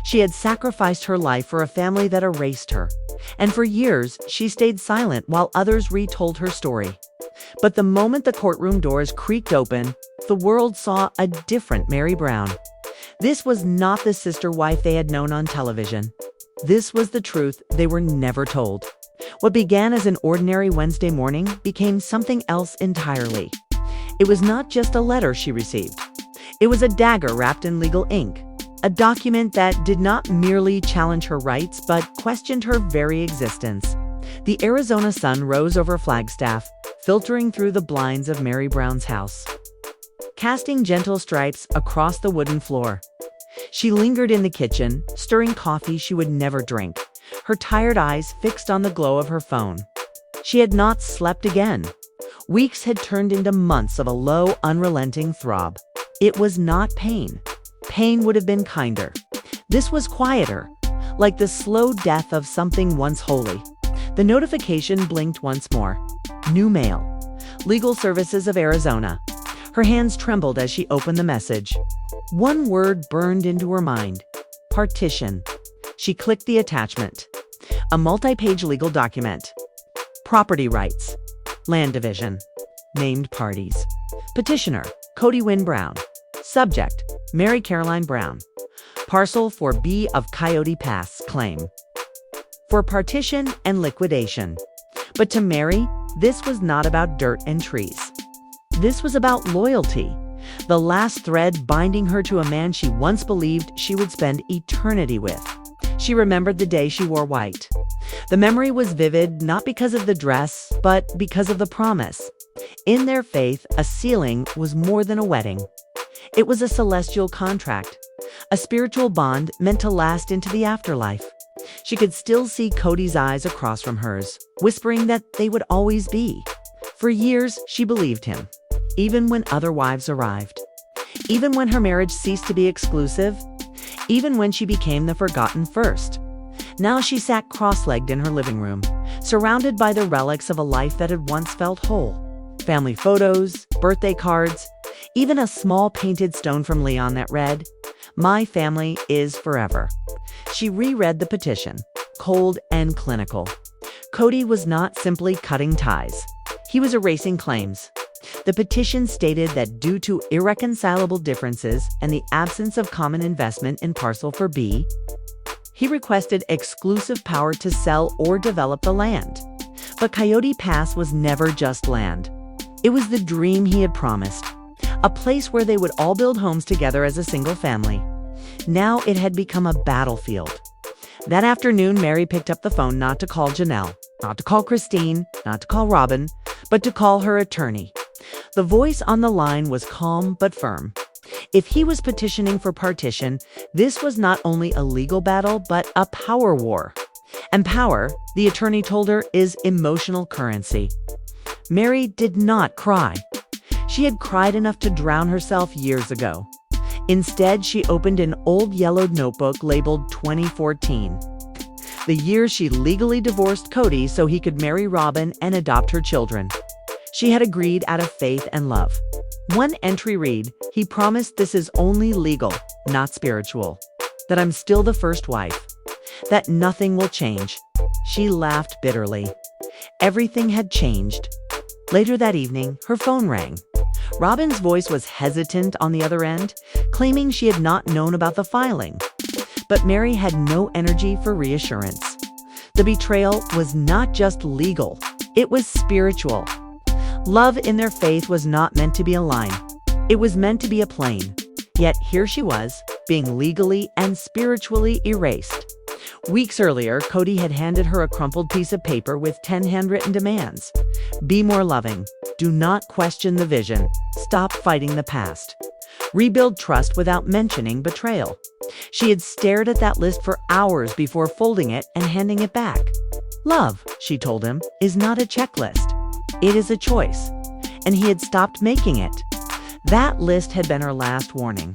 She had sacrificed her life for a family that erased her. And for years, she stayed silent while others retold her story. But the moment the courtroom doors creaked open, the world saw a different Mary Brown. This was not the sister wife they had known on television. This was the truth they were never told. What began as an ordinary Wednesday morning became something else entirely. It was not just a letter she received. It was a dagger wrapped in legal ink, a document that did not merely challenge her rights but questioned her very existence. The Arizona sun rose over Flagstaff, filtering through the blinds of Mary Brown's house, casting gentle stripes across the wooden floor. She lingered in the kitchen, stirring coffee she would never drink, her tired eyes fixed on the glow of her phone. She had not slept again. Weeks had turned into months of a low, unrelenting throb. It was not pain. Pain would have been kinder. This was quieter, like the slow death of something once holy. The notification blinked once more. New mail. Legal Services of Arizona. Her hands trembled as she opened the message. One word burned into her mind. Partition. She clicked the attachment. A multi-page legal document. Property rights. Land division. Named parties. Petitioner, Cody Brown. Subject, Mary Caroline Brown. Parcel 4B of Coyote Pass claim. For partition and liquidation. But to Mary, this was not about dirt and trees. This was about loyalty, the last thread binding her to a man she once believed she would spend eternity with. She remembered the day she wore white. The memory was vivid not because of the dress, but because of the promise. In their faith, a sealing was more than a wedding. It was a celestial contract, a spiritual bond meant to last into the afterlife. She could still see Cody's eyes across from hers, whispering that they would always be. For years, she believed him, even when other wives arrived, even when her marriage ceased to be exclusive, even when she became the forgotten first. Now she sat cross-legged in her living room, surrounded by the relics of a life that had once felt whole. Family photos, birthday cards, even a small painted stone from Leon that read, "My family is forever." She reread the petition, cold and clinical. Cody was not simply cutting ties. He was erasing claims. The petition stated that due to irreconcilable differences and the absence of common investment in Parcel 4B, he requested exclusive power to sell or develop the land. But Coyote Pass was never just land. It was the dream he had promised, a place where they would all build homes together as a single family. Now it had become a battlefield. That afternoon, Mary picked up the phone not to call Janelle, not to call Christine, not to call Robin, but to call her attorney. The voice on the line was calm but firm. If he was petitioning for partition, this was not only a legal battle, but a power war. And power, the attorney told her, is emotional currency. Mary did not cry. She had cried enough to drown herself years ago. Instead, she opened an old yellowed notebook labeled 2014. The year she legally divorced Cody so he could marry Robin and adopt her children. She had agreed out of faith and love. One entry read, "He promised this is only legal, not spiritual. That I'm still the first wife. That nothing will change." She laughed bitterly. Everything had changed. Later that evening, her phone rang. Robin's voice was hesitant on the other end, claiming she had not known about the filing. But Mary had no energy for reassurance. The betrayal was not just legal, it was spiritual. Love in their faith was not meant to be a line. It was meant to be a plane. Yet here she was, being legally and spiritually erased. Weeks earlier, Cody had handed her a crumpled piece of paper with 10 handwritten demands. Be more loving. Do not question the vision. Stop fighting the past. Rebuild trust without mentioning betrayal. She had stared at that list for hours before folding it and handing it back. Love, she told him, is not a checklist. It is a choice. And he had stopped making it. That list had been her last warning.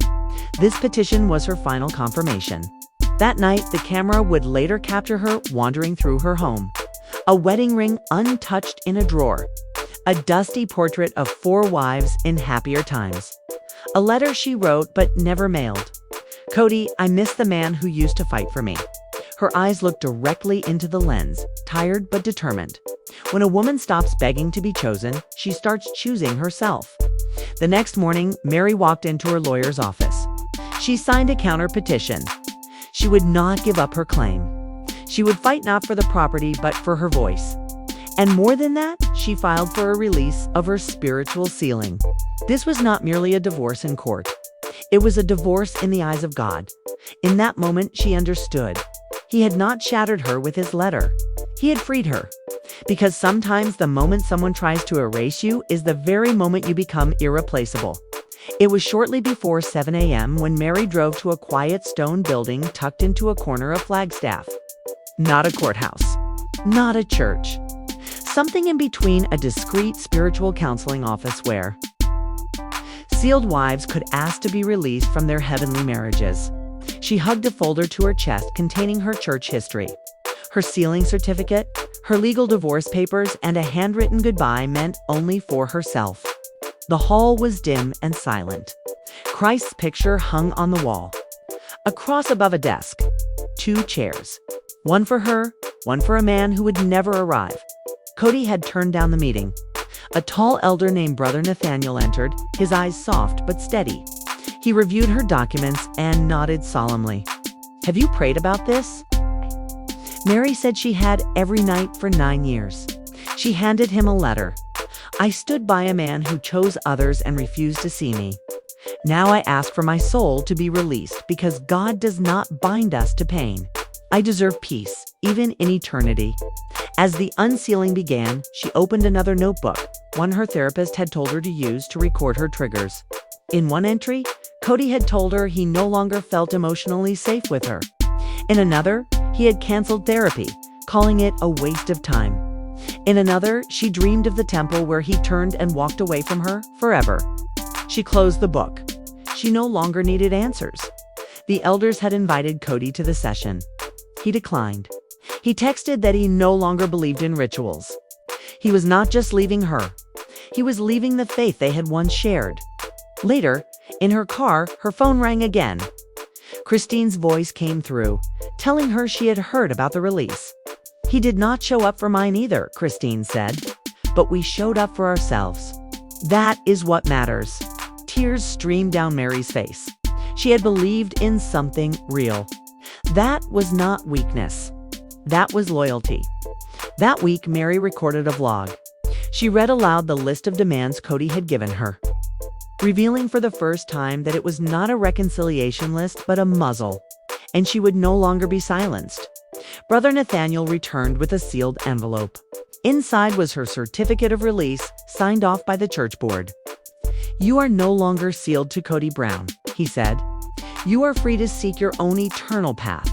This petition was her final confirmation. That night, the camera would later capture her wandering through her home. A wedding ring untouched in a drawer. A dusty portrait of 4 wives in happier times. A letter she wrote but never mailed. Cody, I miss the man who used to fight for me. Her eyes looked directly into the lens, tired but determined. When a woman stops begging to be chosen, she starts choosing herself. The next morning, Mary walked into her lawyer's office. She signed a counter petition. She would not give up her claim. She would fight not for the property, but for her voice. And more than that, she filed for a release of her spiritual ceiling. This was not merely a divorce in court. It was a divorce in the eyes of God. In that moment, she understood. He had not shattered her with his letter. He had freed her. Because sometimes the moment someone tries to erase you is the very moment you become irreplaceable. It was shortly before 7 a.m. when Mary drove to a quiet stone building tucked into a corner of Flagstaff. Not a courthouse. Not a church. Something in between, a discreet spiritual counseling office where sealed wives could ask to be released from their heavenly marriages. She hugged a folder to her chest containing her church history. Her sealing certificate, her legal divorce papers, and a handwritten goodbye meant only for herself. The hall was dim and silent. Christ's picture hung on the wall. A cross above a desk. 2 chairs. One for her, one for a man who would never arrive. Cody had turned down the meeting. A tall elder named Brother Nathaniel entered, his eyes soft but steady. He reviewed her documents and nodded solemnly. "Have you prayed about this?" Mary said she had every night for 9 years. She handed him a letter. "I stood by a man who chose others and refused to see me. Now I ask for my soul to be released because God does not bind us to pain. I deserve peace, even in eternity." As the unsealing began, she opened another notebook, one her therapist had told her to use to record her triggers. In one entry, Cody had told her he no longer felt emotionally safe with her. In another, he had canceled therapy, calling it a waste of time. In another, she dreamed of the temple where he turned and walked away from her forever. She closed the book. She no longer needed answers. The elders had invited Cody to the session. He declined. He texted that he no longer believed in rituals. He was not just leaving her. He was leaving the faith they had once shared. Later, in her car, her phone rang again. Christine's voice came through, telling her she had heard about the release. "He did not show up for mine either," Christine said. "But we showed up for ourselves. That is what matters." Tears streamed down Mary's face. She had believed in something real. That was not weakness. That was loyalty. That week, Mary recorded a vlog. She read aloud the list of demands Cody had given her, revealing for the first time that it was not a reconciliation list but a muzzle, and she would no longer be silenced. Brother Nathaniel returned with a sealed envelope. Inside was her certificate of release, signed off by the church board. "You are no longer sealed to Cody Brown," he said. "You are free to seek your own eternal path."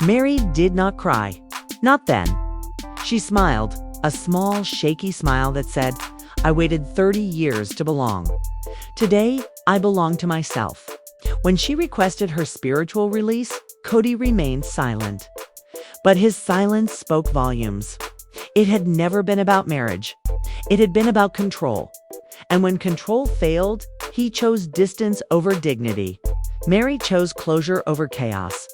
Mary did not cry. Not then. She smiled, a small, shaky smile that said, "I waited 30 years to belong. Today, I belong to myself." When she requested her spiritual release, Cody remained silent. But his silence spoke volumes. It had never been about marriage. It had been about control. And when control failed, he chose distance over dignity. Mary chose closure over chaos.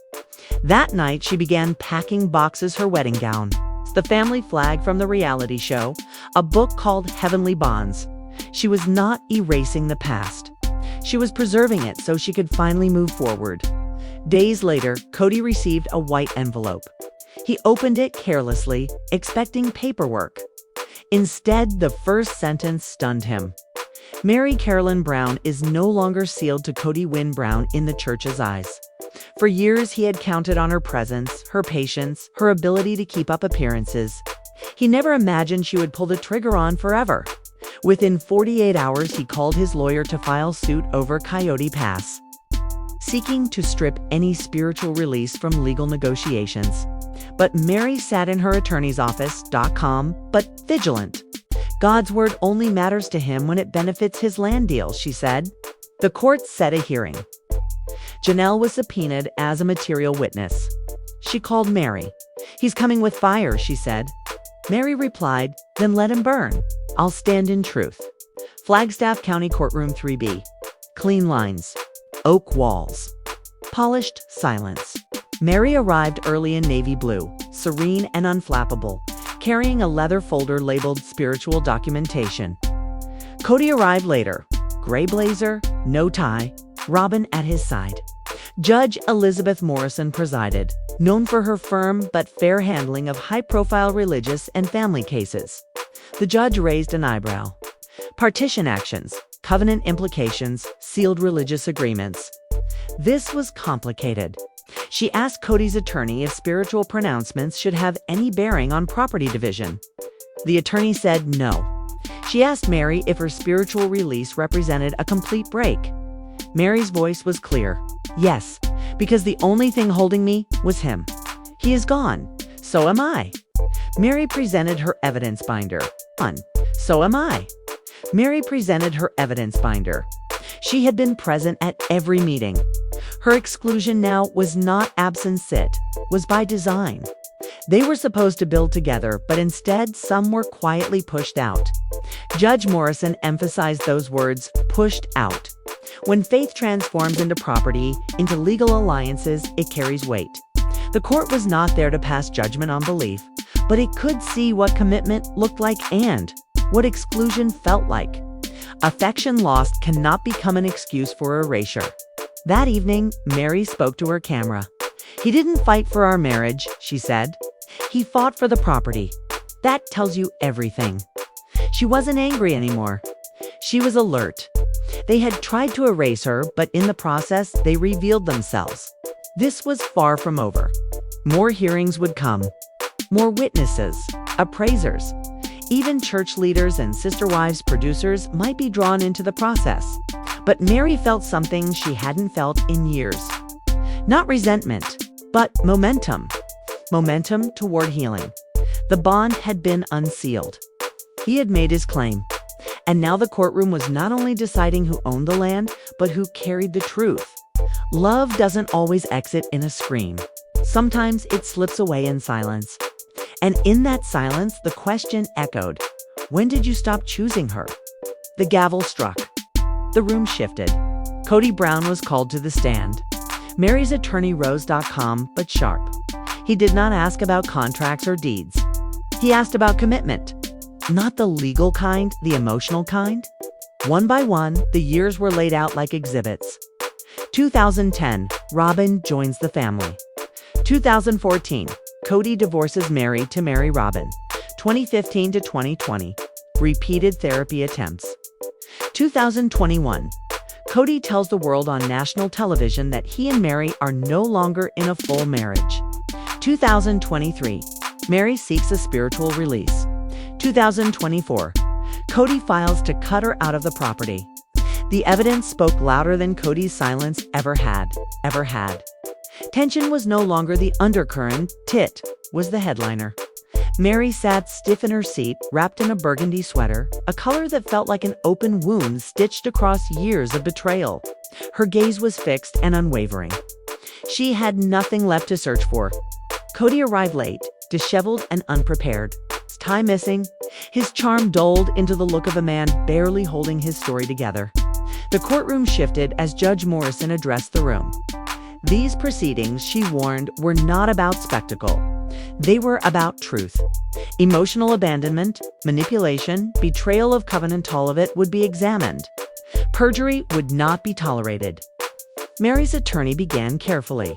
That night, she began packing boxes, her wedding gown, the family flag from the reality show, a book called Heavenly Bonds. She was not erasing the past. She was preserving it so she could finally move forward. Days later, Cody received a white envelope. He opened it carelessly, expecting paperwork. Instead, the first sentence stunned him. "Mary Carolyn Brown is no longer sealed to Cody Wynn Brown in the church's eyes." For years, he had counted on her presence, her patience, her ability to keep up appearances. He never imagined she would pull the trigger on forever. Within 48 hours, he called his lawyer to file suit over Coyote Pass, seeking to strip any spiritual release from legal negotiations. But Mary sat in her attorney's office, calm but vigilant. "God's word only matters to him when it benefits his land deal," she said. The court set a hearing. Janelle was subpoenaed as a material witness. She called Mary. "He's coming with fire," she said. Mary replied, "Then let him burn. I'll stand in truth." Flagstaff County Courtroom 3B. Clean lines. Oak walls. Polished silence. Mary arrived early in navy blue, serene and unflappable, carrying a leather folder labeled spiritual documentation. Cody arrived later, gray blazer, no tie, Robin at his side. Judge Elizabeth Morrison presided, known for her firm but fair handling of high-profile religious and family cases. The judge raised an eyebrow. Partition actions, covenant implications, sealed religious agreements. This was complicated. She asked Cody's attorney if spiritual pronouncements should have any bearing on property division. The attorney said no. She asked Mary if her spiritual release represented a complete break. Mary's voice was clear. Yes, because the only thing holding me was him. He is gone. So am I. Mary presented her evidence binder. So am I. Mary presented her evidence binder. She had been present at every meeting. Her exclusion now was not absent sit, was by design. They were supposed to build together, but instead some were quietly pushed out. Judge Morrison emphasized those words, pushed out. When faith transforms into property, into legal alliances, it carries weight. The court was not there to pass judgment on belief, but it could see what commitment looked like and what exclusion felt like. Affection lost cannot become an excuse for erasure. That evening, Mary spoke to her camera. "He didn't fight for our marriage," she said. "He fought for the property." That tells you everything. She wasn't angry anymore. She was alert. They had tried to erase her, but in the process, they revealed themselves. This was far from over. More hearings would come. More witnesses, appraisers. Even church leaders and sister wives producers might be drawn into the process. But Mary felt something she hadn't felt in years. Not resentment, but momentum. Momentum toward healing. The bond had been unsealed. He had made his claim. And now the courtroom was not only deciding who owned the land, but who carried the truth. Love doesn't always exit in a scream. Sometimes it slips away in silence. And in that silence, the question echoed, when did you stop choosing her? The gavel struck. The room shifted. Cody Brown was called to the stand. Mary's attorney rose calm but sharp. He did not ask about contracts or deeds. He asked about commitment. Not the legal kind, the emotional kind. One by one, the years were laid out like exhibits. 2010, Robin joins the family. 2014, Cody divorces Mary to marry Robin. 2015 to 2020, repeated therapy attempts. 2021, Cody tells the world on national television that he and Mary are no longer in a full marriage. 2023, Mary seeks a spiritual release. 2024, Cody files to cut her out of the property. The evidence spoke louder than Cody's silence ever had. Tension was no longer the undercurrent, tit was the headliner. Mary sat stiff in her seat, wrapped in a burgundy sweater, a color that felt like an open wound stitched across years of betrayal. Her gaze was fixed and unwavering. She had nothing left to search for. Cody arrived late, disheveled and unprepared. His tie missing, his charm dulled into the look of a man barely holding his story together. The courtroom shifted as Judge Morrison addressed the room. These proceedings, she warned, were not about spectacle. They were about truth. Emotional abandonment, manipulation, betrayal of covenant, all of it would be examined. Perjury would not be tolerated. Mary's attorney began carefully,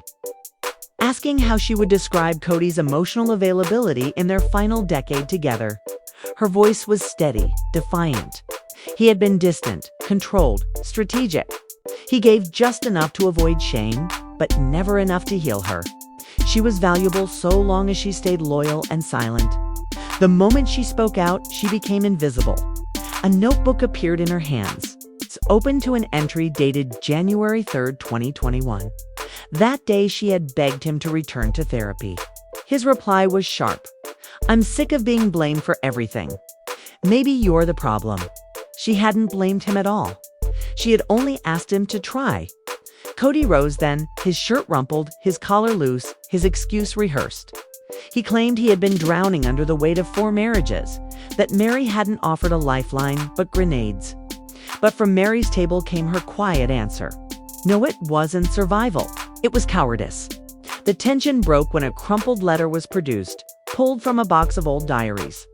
asking how she would describe Cody's emotional availability in their final decade together. Her voice was steady, defiant. He had been distant, controlled, strategic. He gave just enough to avoid shame, but never enough to heal her. She was valuable so long as she stayed loyal and silent. The moment she spoke out, she became invisible. A notebook appeared in her hands. It's open to an entry dated January 3rd, 2021. That day, she had begged him to return to therapy. His reply was sharp. "I'm sick of being blamed for everything. Maybe you're the problem." She hadn't blamed him at all. She had only asked him to try. Cody rose then, his shirt rumpled, his collar loose, his excuse rehearsed. He claimed he had been drowning under the weight of 4 marriages, that Mary hadn't offered a lifeline but grenades. But from Mary's table came her quiet answer. No, it wasn't survival. It was cowardice. The tension broke when a crumpled letter was produced, pulled from a box of old diaries.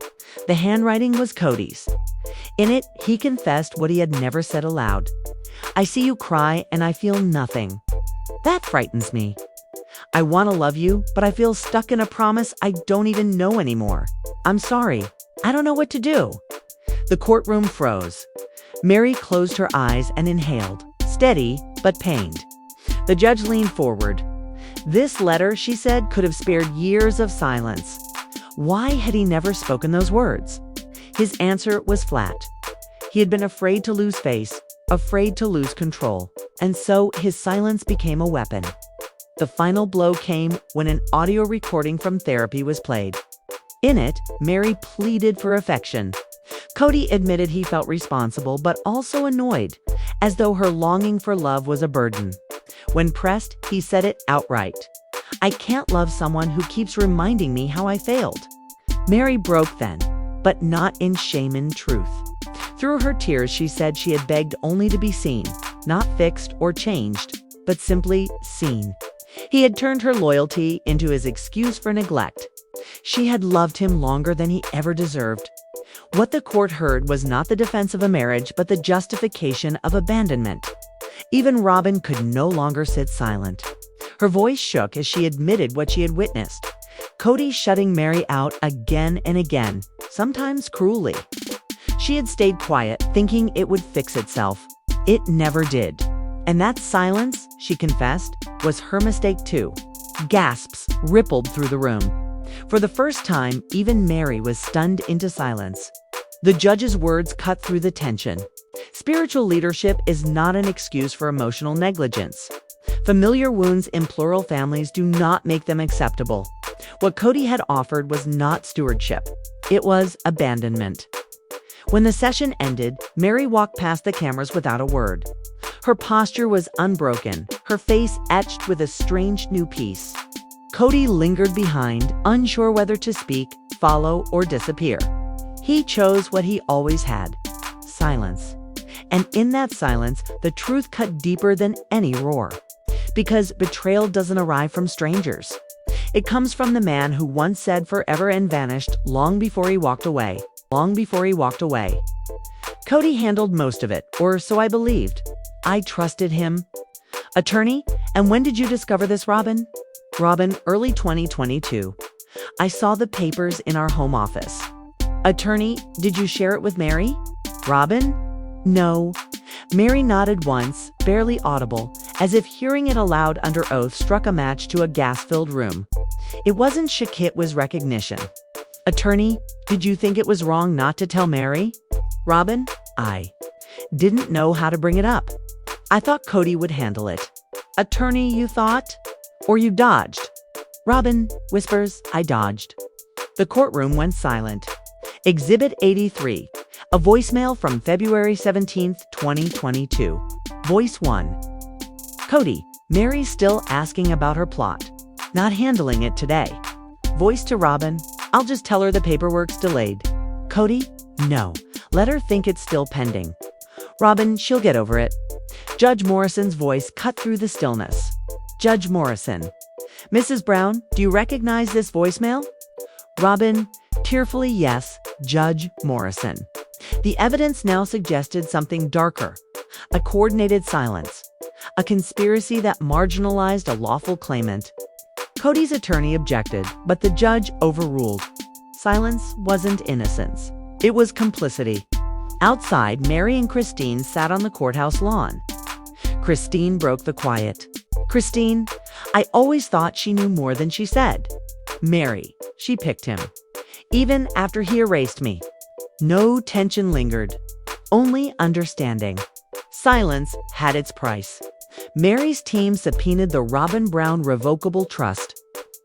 The handwriting was Cody's. In it, he confessed what he had never said aloud. "I see you cry and I feel nothing. That frightens me. I want to love you, but I feel stuck in a promise I don't even know anymore. I'm sorry. I don't know what to do." The courtroom froze. Mary closed her eyes and inhaled, steady but pained. The judge leaned forward. "This letter," she said, "could have spared years of silence." Why had he never spoken those words? His answer was flat. He had been afraid to lose face, afraid to lose control, and so his silence became a weapon. The final blow came when an audio recording from therapy was played. In it, Mary pleaded for affection. Cody admitted he felt responsible but also annoyed, as though her longing for love was a burden. When pressed, he said it outright. "I can't love someone who keeps reminding me how I failed." Mary broke then, but not in shame, in truth. Through her tears, she said she had begged only to be seen, not fixed or changed, but simply seen. He had turned her loyalty into his excuse for neglect. She had loved him longer than he ever deserved. What the court heard was not the defense of a marriage, but the justification of abandonment. Even Robin could no longer sit silent. Her voice shook as she admitted what she had witnessed. Cody shutting Mary out again and again, sometimes cruelly. She had stayed quiet, thinking it would fix itself. It never did. And that silence, she confessed, was her mistake too. Gasps rippled through the room. For the first time, even Mary was stunned into silence. The judge's words cut through the tension. Spiritual leadership is not an excuse for emotional negligence. Familiar wounds in plural families do not make them acceptable. What Cody had offered was not stewardship. It was abandonment. When the session ended, Mary walked past the cameras without a word. Her posture was unbroken, her face etched with a strange new peace. Cody lingered behind, unsure whether to speak, follow, or disappear. He chose what he always had: silence. And in that silence, the truth cut deeper than any roar. Because betrayal doesn't arrive from strangers. It comes from the man who once said forever and vanished long before he walked away. Long before he walked away. Cody handled most of it, or so I believed. I trusted him. Attorney, and when did you discover this, Robin? Robin, early 2022. I saw the papers in our home office. Attorney, did you share it with Mary? Robin? No. Mary nodded once, barely audible, as if hearing it aloud under oath struck a match to a gas-filled room. It wasn't shock, it was recognition. Attorney, did you think it was wrong not to tell Mary? Robin, I didn't know how to bring it up. I thought Cody would handle it. Attorney, you thought? Or you dodged? Robin whispers, I dodged. The courtroom went silent. Exhibit 83, a voicemail from February 17, 2022. Voice 1. Cody, Mary's still asking about her plot. Not handling it today. Voice to Robin, I'll just tell her the paperwork's delayed. Cody, no. Let her think it's still pending. Robin, she'll get over it. Judge Morrison's voice cut through the stillness. Judge Morrison. Mrs. Brown, do you recognize this voicemail? Robin, tearfully yes, Judge Morrison. The evidence now suggested something darker. A coordinated silence. A conspiracy that marginalized a lawful claimant. Cody's attorney objected, but the judge overruled. Silence wasn't innocence. It was complicity. Outside, Mary and Christine sat on the courthouse lawn. Christine broke the quiet. Christine, I always thought she knew more than she said. Mary, she picked him. Even after he erased me. No tension lingered. Only understanding. Silence had its price. Mary's team subpoenaed the Robin Brown Revocable Trust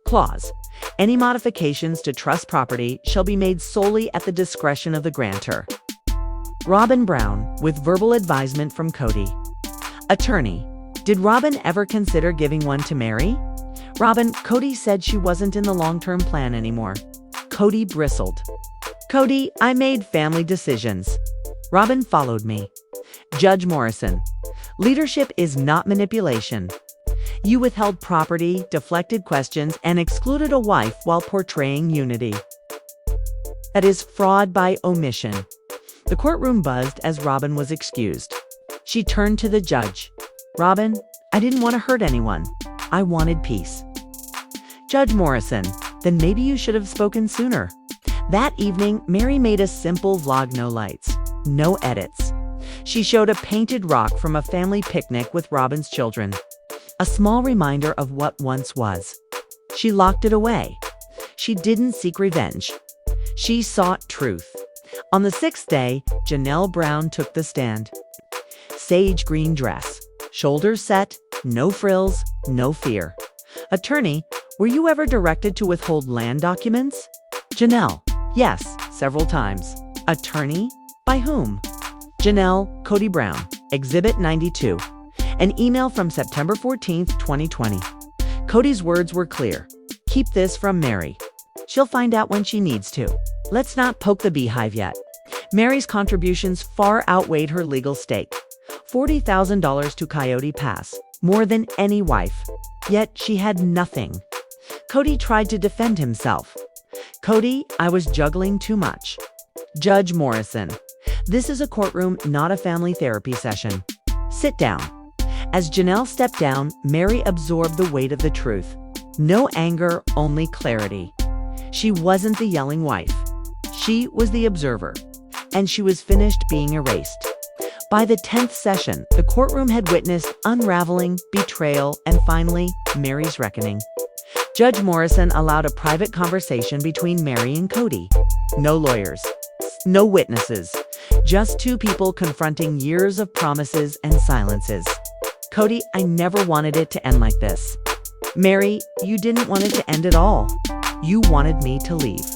Clause. Any modifications to trust property shall be made solely at the discretion of the grantor. Robin Brown, with verbal advisement from Cody. Attorney, did Robin ever consider giving one to Mary? Robin, Cody said she wasn't in the long-term plan anymore. Cody bristled. Cody, I made family decisions. Robin followed me. Judge Morrison, leadership is not manipulation. You withheld property, deflected questions, and excluded a wife while portraying unity. That is fraud by omission. The courtroom buzzed as Robin was excused. She turned to the judge. "Robin, I didn't want to hurt anyone. I wanted peace." "Judge Morrison, then maybe you should have spoken sooner." That evening, Mary made a simple vlog, no lights, no edits. She showed a painted rock from a family picnic with Robin's children, a small reminder of what once was. She locked it away. She didn't seek revenge. She sought truth. On the sixth day, Janelle Brown took the stand. Sage green dress, shoulders set, no frills, no fear. "Attorney, were you ever directed to withhold land documents?" Janelle: "Yes, several times." "Attorney? By whom?" Janelle: "Cody Brown, Exhibit 92. An email from September 14, 2020. Cody's words were clear. Keep this from Mary. She'll find out when she needs to. Let's not poke the beehive yet." Mary's contributions far outweighed her legal stake. $40,000 to Coyote Pass, more than any wife. Yet she had nothing. Cody tried to defend himself. "Cody, I was juggling too much." Judge Morrison: "This is a courtroom, not a family therapy session. Sit down." As Janelle stepped down, Mary absorbed the weight of the truth. No anger, only clarity. She wasn't the yelling wife. She was the observer. And she was finished being erased. By the 10th session, the courtroom had witnessed unraveling, betrayal, and finally, Mary's reckoning. Judge Morrison allowed a private conversation between Mary and Cody. No lawyers, no witnesses, just two people confronting years of promises and silences. "Cody, I never wanted it to end like this." "Mary, you didn't want it to end at all. You wanted me to leave."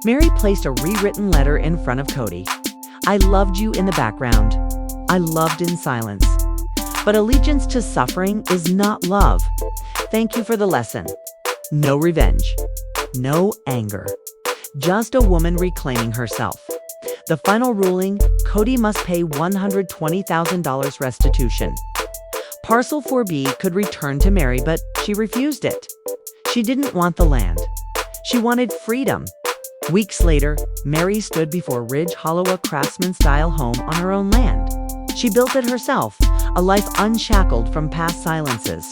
Mary placed a rewritten letter in front of Cody. "I loved you in the background. I loved in silence. But allegiance to suffering is not love. Thank you for the lesson. No revenge. No anger. Just a woman reclaiming herself." The final ruling: Cody must pay $120,000 restitution. Parcel 4B could return to Mary, but she refused it. She didn't want the land. She wanted freedom. Weeks later, Mary stood before Ridge Hollow, a craftsman-style home on her own land. She built it herself, a life unshackled from past silences.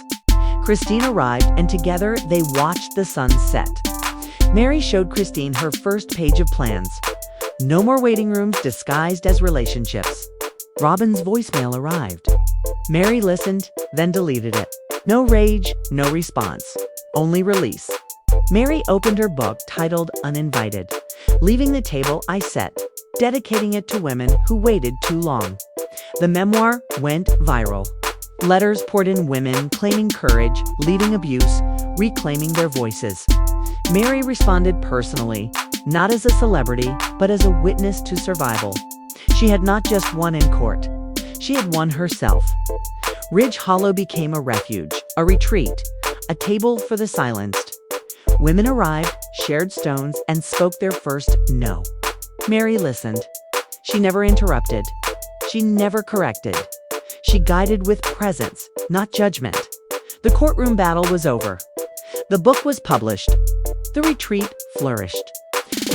Christine arrived, and together they watched the sun set. Mary showed Christine her first page of plans. No more waiting rooms disguised as relationships. Robin's voicemail arrived. Mary listened, then deleted it. No rage, no response, only release. Mary opened her book titled Uninvited. Leaving the table, I set, dedicating it to women who waited too long. The memoir went viral. Letters poured in, women claiming courage, leaving abuse, reclaiming their voices. Mary responded personally, not as a celebrity, but as a witness to survival. She had not just won in court. She had won herself. Ridge Hollow became a refuge, a retreat, a table for the silenced. Women arrived, shared stones, and spoke their first no. Mary listened. She never interrupted. She never corrected. She guided with presence, not judgment. The courtroom battle was over. The book was published. The retreat flourished.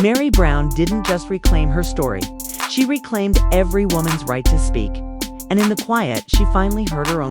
Mary Brown didn't just reclaim her story. She reclaimed every woman's right to speak. And in the quiet, she finally heard her own